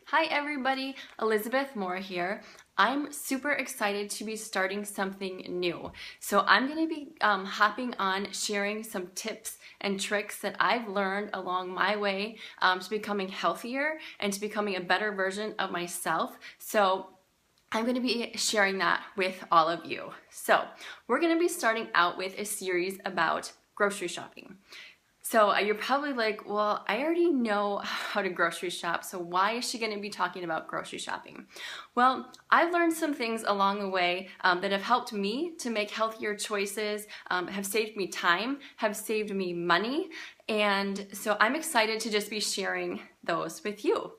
Hi everybody, Elizabeth Moore here. I'm super excited to be starting something new. So I'm going to be hopping on sharing some tips and tricks that I've learned along my way to becoming healthier and to becoming a better version of myself. So I'm going to be sharing that with all of you. So we're going to be starting out with a series about grocery shopping. So you're probably like, well, I already know how to grocery shop, so why is she going to be talking about grocery shopping? Well, I've learned some things along the way that have helped me to make healthier choices, have saved me time, have saved me money, and so I'm excited to just be sharing those with you.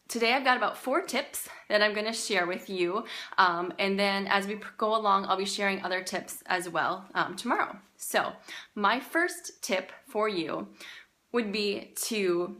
Today I've got about 4 tips that I'm going to share with you, and then as we go along I'll be sharing other tips as well tomorrow. So my first tip for you would be to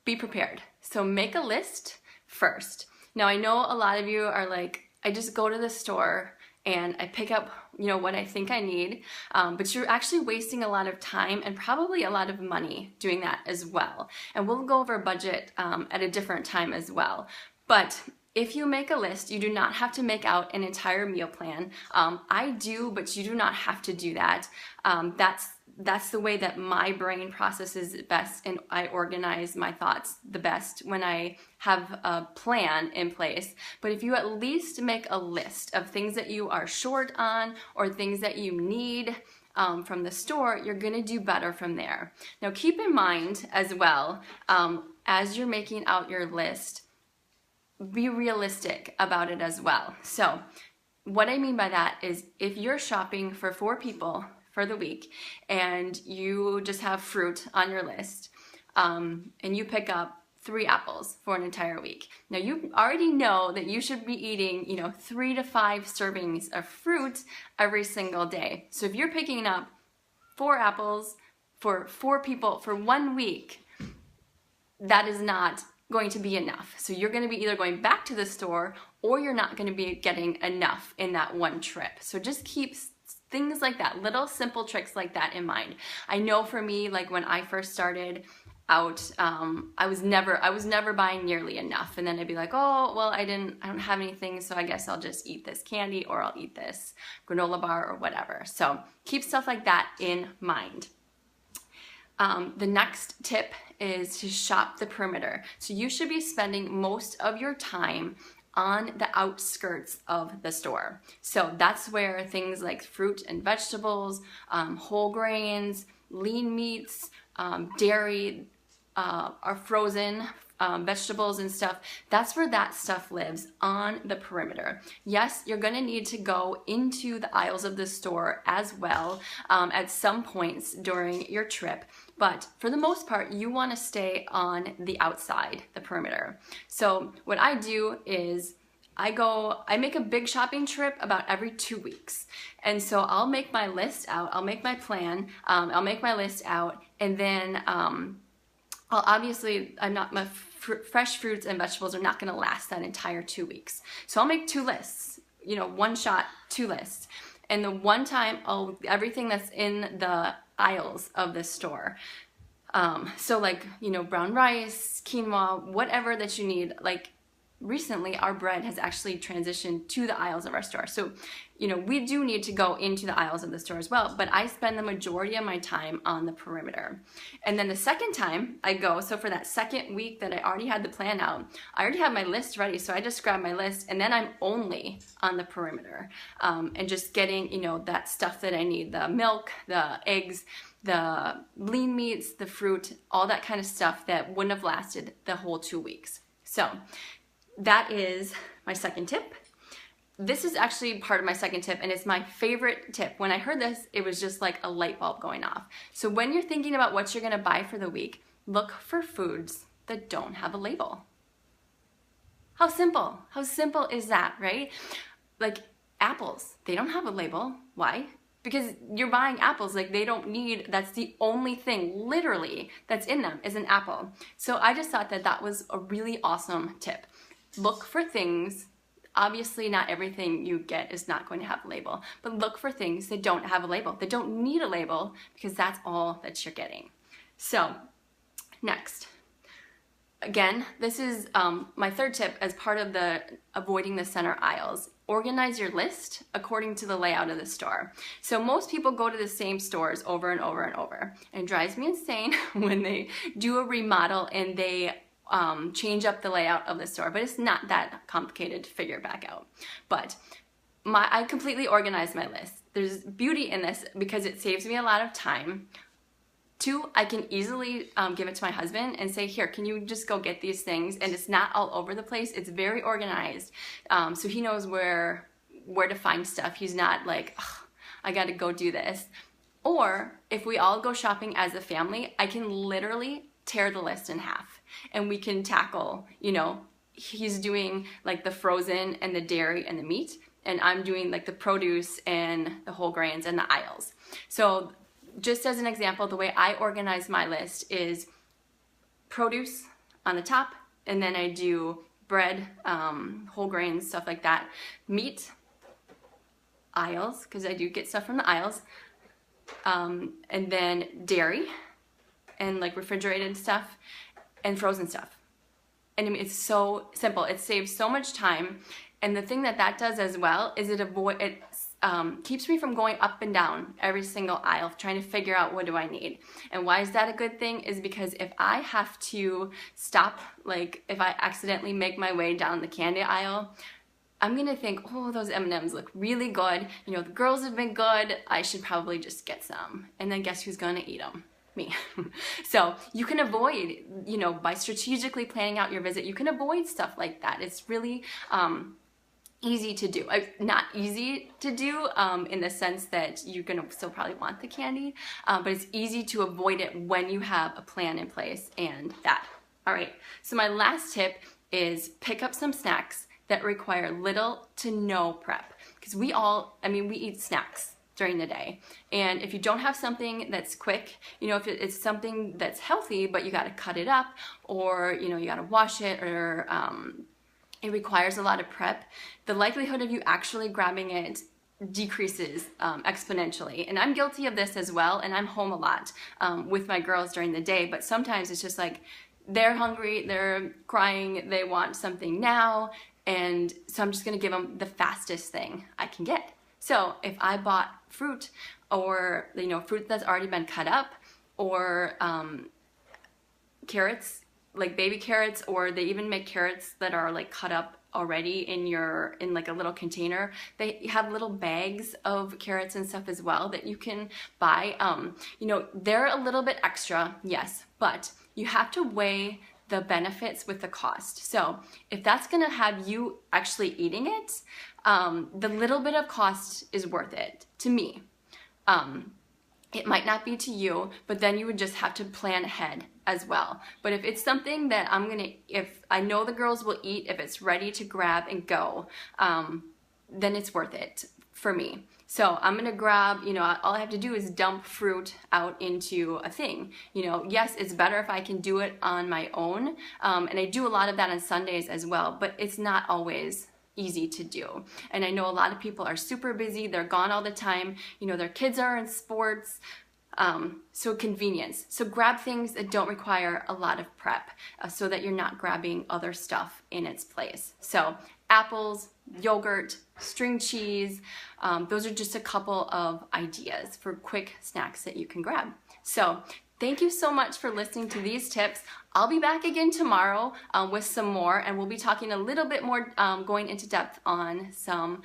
be prepared. So make a list first. Now I know a lot of you are like, I just go to the store and I pick up, what I think I need, but you're actually wasting a lot of time and probably a lot of money doing that as well. And we'll go over budget at a different time as well. But if you make a list, you do not have to make out an entire meal plan. I do, but you do not have to do that. That's the way that my brain processes best, and I organize my thoughts the best when I have a plan in place. But if you at least make a list of things that you are short on or things that you need from the store, you're gonna do better from there. Now keep in mind as well, as you're making out your list, be realistic about it as well. So what I mean by that is if you're shopping for 4 people for the week and you just have fruit on your list and you pick up 3 apples for an entire week. Now you already know that you should be eating 3 to 5 servings of fruit every single day. So if you're picking up 4 apples for 4 people for 1 week, that is not going to be enough. So you're going to be either going back to the store or you're not going to be getting enough in that one trip. So just keep things like that, little simple tricks like that in mind. I know for me, like when I first started out, I was never buying nearly enough, and then I'd be like, oh well, I don't have anything, so I guess I'll just eat this candy or I'll eat this granola bar or whatever. So keep stuff like that in mind. The next tip is to shop the perimeter. So you should be spending most of your time on the outskirts of the store. So that's where things like fruit and vegetables, whole grains, lean meats, dairy, are frozen vegetables and stuff. That's where that stuff lives, on the perimeter. Yes, you're gonna need to go into the aisles of the store as well at some points during your trip, but for the most part you want to stay on the outside, the perimeter. So what I do is I make a big shopping trip about every 2 weeks. And so I'll make my list out, I'll make my plan, I'll make my list out, and then my fresh fruits and vegetables are not going to last that entire 2 weeks. So I'll make 2 lists, one shot, 2 lists. And the one time, everything that's in the aisles of the store. So like, brown rice, quinoa, whatever that you need. Like recently our bread has actually transitioned to the aisles of our store. So, we do need to go into the aisles of the store as well, but I spend the majority of my time on the perimeter. And then the second time I go, so for that second week that I already had the plan out, I already have my list ready. So I just grab my list and then I'm only on the perimeter and just getting, that stuff that I need, the milk, the eggs, the lean meats, the fruit, all that kind of stuff that wouldn't have lasted the whole 2 weeks. So that is my second tip. This is actually part of my second tip, and it's my favorite tip. When I heard this, it was just like a light bulb going off. So when you're thinking about what you're gonna buy for the week, look for foods that don't have a label. How simple is that, right? Like apples, they don't have a label. Why? Because you're buying apples, like that's the only thing literally that's in them is an apple. So I just thought that was a really awesome tip. Look for things, obviously not everything you get is not going to have a label, but look for things that don't have a label, that don't need a label, because that's all that you're getting. So next, Again, this is my third tip as part of the avoiding the center aisles. Organize your list according to the layout of the store. So most people go to the same stores over and over and over. And it drives me insane when they do a remodel and they change up the layout of the store. But it's not that complicated to figure it back out. But I completely organize my list. There's beauty in this because it saves me a lot of time. 2, I can easily give it to my husband and say, here, can you just go get these things? And it's not all over the place. It's very organized. So he knows where to find stuff. He's not like, I got to go do this. Or if we all go shopping as a family, I can literally tear the list in half. And we can tackle, you know, he's doing like the frozen and the dairy and the meat. And I'm doing like the produce and the whole grains and the aisles. So just as an example, the way I organize my list is produce on the top, and then I do bread, whole grains, stuff like that. Meat, aisles, because I do get stuff from the aisles, and then dairy, and like refrigerated stuff, and frozen stuff. And I mean, it's so simple. It saves so much time. And the thing that does as well is it keeps me from going up and down every single aisle trying to figure out what do I need. And why is that a good thing is because if I have to stop, like if I accidentally make my way down the candy aisle, I'm gonna think, oh, those M&Ms look really good. You know, the girls have been good. I should probably just get some. And then guess who's gonna eat them? Me. So you can avoid, you know, by strategically planning out your visit, you can avoid stuff like that. It's really easy to do. Not easy to do in the sense that you're gonna still probably want the candy, but it's easy to avoid it when you have a plan in place and that. All right, so my last tip is pick up some snacks that require little to no prep. Because we eat snacks during the day. And if you don't have something that's quick, you know, if it's something that's healthy, but you gotta cut it up or, you know, you gotta wash it or it requires a lot of prep, the likelihood of you actually grabbing it decreases exponentially. And I'm guilty of this as well, and I'm home a lot with my girls during the day, but sometimes it's just like they're hungry, they're crying, they want something now, and so I'm just gonna give them the fastest thing I can get. So if I bought fruit or, you know, fruit that's already been cut up or carrots, like baby carrots, or they even make carrots that are like cut up already in like a little container. They have little bags of carrots and stuff as well that you can buy. You know, they're a little bit extra, yes, but you have to weigh the benefits with the cost. So if that's gonna have you actually eating it, the little bit of cost is worth it to me. It might not be to you, but then you would just have to plan ahead as well. But if it's something that if I know the girls will eat, if it's ready to grab and go, then it's worth it for me. So I'm gonna grab, you know, all I have to do is dump fruit out into a thing. You know, yes, it's better if I can do it on my own. And I do a lot of that on Sundays as well, but it's not always easy to do. And I know a lot of people are super busy, they're gone all the time, you know, their kids are in sports, so convenience. So grab things that don't require a lot of prep so that you're not grabbing other stuff in its place. So apples, yogurt, string cheese, those are just a couple of ideas for quick snacks that you can grab. So thank you so much for listening to these tips. I'll be back again tomorrow with some more, and we'll be talking a little bit more, going into depth on some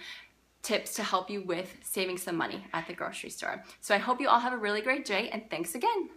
tips to help you with saving some money at the grocery store. So I hope you all have a really great day, and thanks again.